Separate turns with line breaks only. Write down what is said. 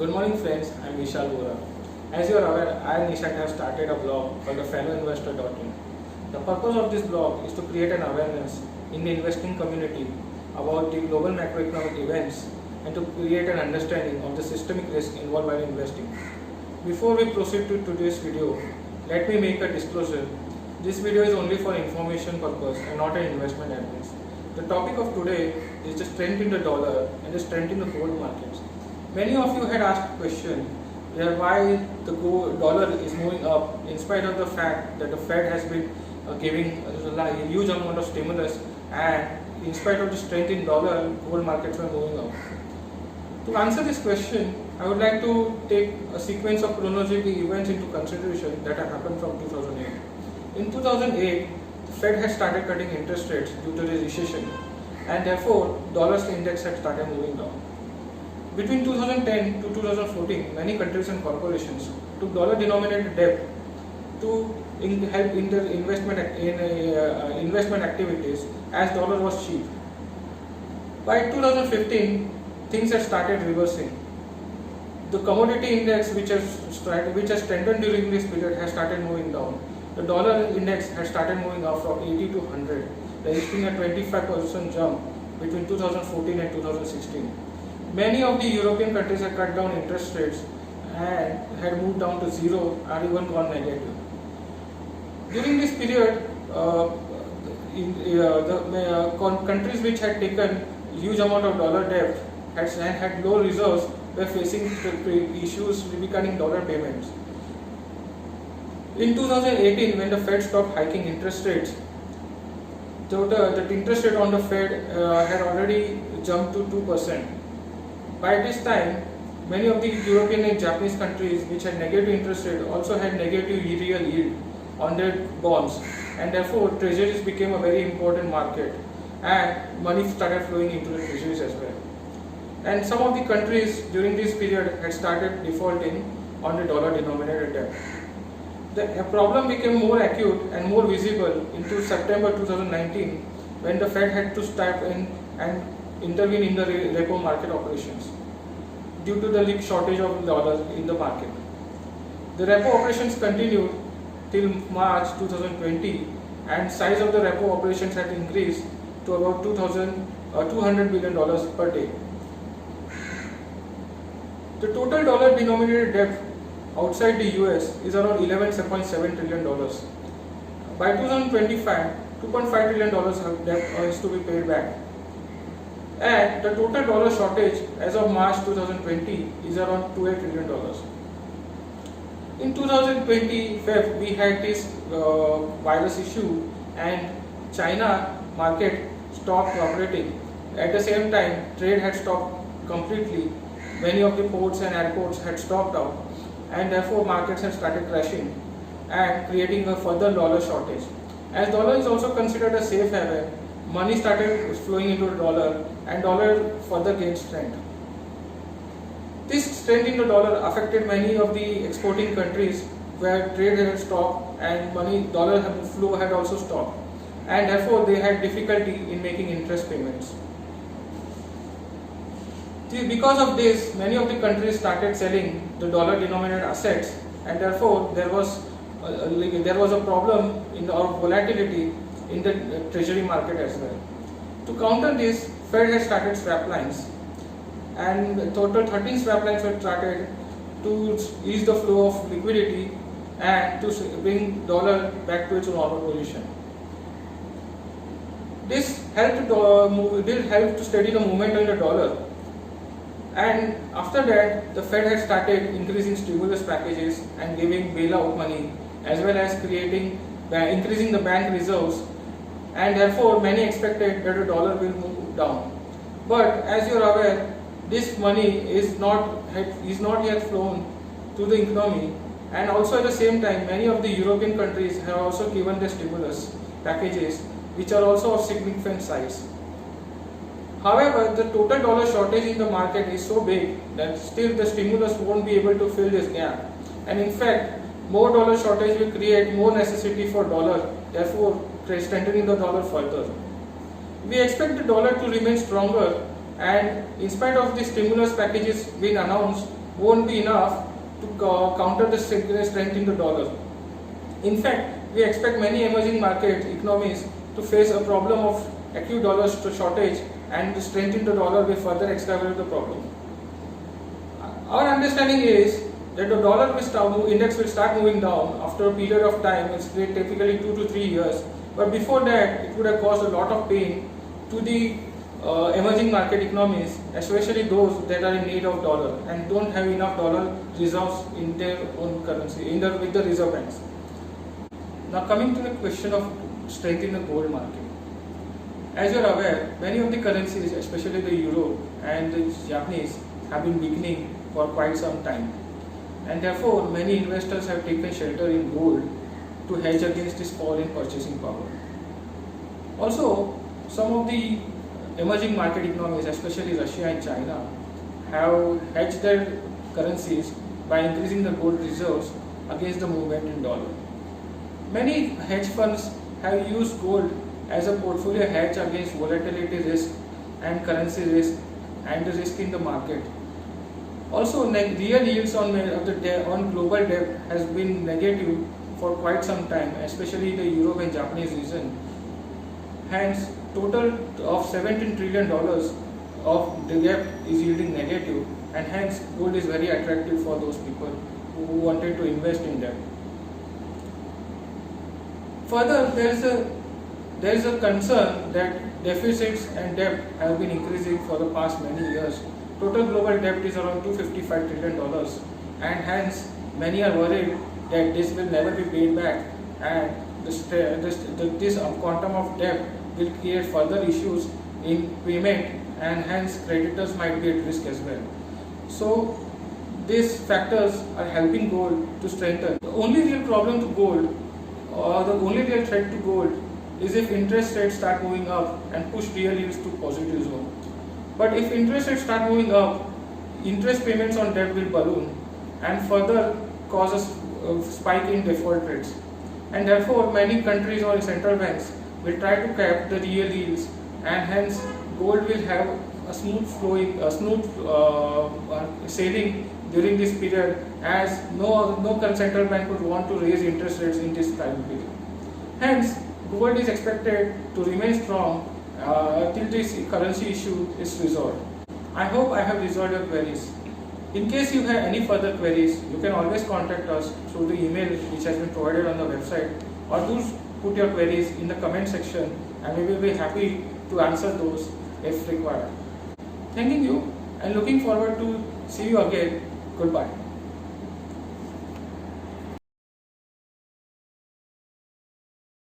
Good morning friends, I am Vishal Vora. As you are aware, I and Nishant have started a blog called the fellowisinvestor.in. The purpose of this blog is to create an awareness in the investing community about the global macroeconomic events and to create an understanding of the systemic risk involved while investing. Before we proceed to today's video, let me make a disclosure. This video is only for information purpose and not an investment advice. The topic of today is the strength in the dollar and the strength in the gold markets. Many of you had asked a question why the dollar is moving up in spite of the fact that the Fed has been giving a huge amount of stimulus, and in spite of the strength in dollar, gold markets were moving up. To answer this question, I would like to take a sequence of chronological events into consideration that have happened from 2008. In 2008, the Fed had started cutting interest rates due to the recession, and therefore dollar's index had started moving down. Between 2010 to 2014, many countries and corporations took dollar-denominated debt to help in their investment activities as dollar was cheap. By 2015, things had started reversing. The commodity index, which has strengthened during this period, has started moving down. The dollar index has started moving up from 80 to 100, registering a 25% jump between 2014 and 2016. Many of the European countries had cut down interest rates and had moved down to zero or even gone negative. During this period, countries which had taken huge amount of dollar debt and had low reserves were facing issues regarding dollar payments. In 2018, when the Fed stopped hiking interest rates, the interest rate on the Fed had already jumped to 2%. By this time, many of the European and Japanese countries which had negative interest rate also had negative real yield on their bonds, and therefore treasuries became a very important market and money started flowing into the treasuries as well. And some of the countries during this period had started defaulting on the dollar denominated debt. The problem became more acute and more visible into September 2019 when the Fed had to step in and intervene in the repo market operations due to the shortage of dollars in the market. The repo operations continued till March 2020, and size of the repo operations had increased to about $200 billion per day. The total dollar denominated debt outside the US is around $11.7 trillion. By 2025, $2.5 trillion of debt is to be paid back. And the total dollar shortage as of March 2020 is around $12 trillion. In 2020, we had this virus issue and China market stopped operating. At the same time, trade had stopped completely. Many of the ports and airports had stopped out, and therefore markets had started crashing and creating a further dollar shortage. As dollar is also considered a safe haven, money started flowing into the dollar and dollar further gained strength. This strength in the dollar affected many of the exporting countries where trade had stopped and dollar flow had also stopped, and therefore they had difficulty in making interest payments. Because of this, many of the countries started selling the dollar denominated assets, and therefore there was a problem in the volatility in the treasury market as well. To counter this, Fed has started swap lines, and total 13 swap lines were started to ease the flow of liquidity and to bring dollar back to its normal position. This helped to steady the movement in the dollar. And after that, the Fed had started increasing stimulus packages and giving bailout money, as well as increasing the bank reserves, and therefore many expected that the dollar will move down. But as you are aware, this money is not yet flown to the economy, and also at the same time, many of the European countries have also given their stimulus packages, which are also of significant size. However, the total dollar shortage in the market is so big that still the stimulus won't be able to fill this gap. And in fact, more dollar shortage will create more necessity for dollar, therefore strengthening the dollar further. We expect the dollar to remain stronger, and in spite of the stimulus packages being announced, won't be enough to counter the strength in the dollar. In fact, we expect many emerging market economies to face a problem of acute dollar shortage, and the strength in the dollar will further exacerbate the problem. Our understanding is that the dollar index will start moving down after a period of time. It's typically 2 to 3 years. But before that, it would have caused a lot of pain to the emerging market economies, especially those that are in need of dollar and don't have enough dollar reserves in their own currency, with the reserve banks. Now coming to the question of strength in the gold market. As you are aware, many of the currencies, especially the euro and the Japanese, have been weakening for quite some time. And therefore, many investors have taken shelter in gold to hedge against this fall in purchasing power. Also, some of the emerging market economies, especially Russia and China, have hedged their currencies by increasing the gold reserves against the movement in dollar. Many hedge funds have used gold as a portfolio hedge against volatility risk and currency risk and the risk in the market. Also, real yields on global debt has been negative for quite some time, especially the Europe and Japanese region. Hence, total of $17 trillion of the debt is yielding negative, and hence gold is very attractive for those people who wanted to invest in debt. Further, there is a concern that deficits and debt have been increasing for the past many years. Total global debt is around $255 trillion, and hence many are worried that this will never be paid back, and this quantum of debt will create further issues in payment, and hence creditors might be at risk as well. So these factors are helping gold to strengthen. The only real problem to gold, or the only real threat to gold, is if interest rates start moving up and push real yields to positive zone. But if interest rates start moving up, interest payments on debt will balloon and further cause a spike in default rates. And therefore, many countries or central banks will try to cap the real yields, and hence gold will have a smooth sailing during this period, as no central bank would want to raise interest rates in this time period. Hence, gold is expected to remain strong till this currency issue is resolved. I hope I have resolved your queries. In case you have any further queries, you can always contact us through the email which has been provided on the website, or do put your queries in the comment section, and we will be happy to answer those if required. Thanking you and looking forward to see you again. Goodbye.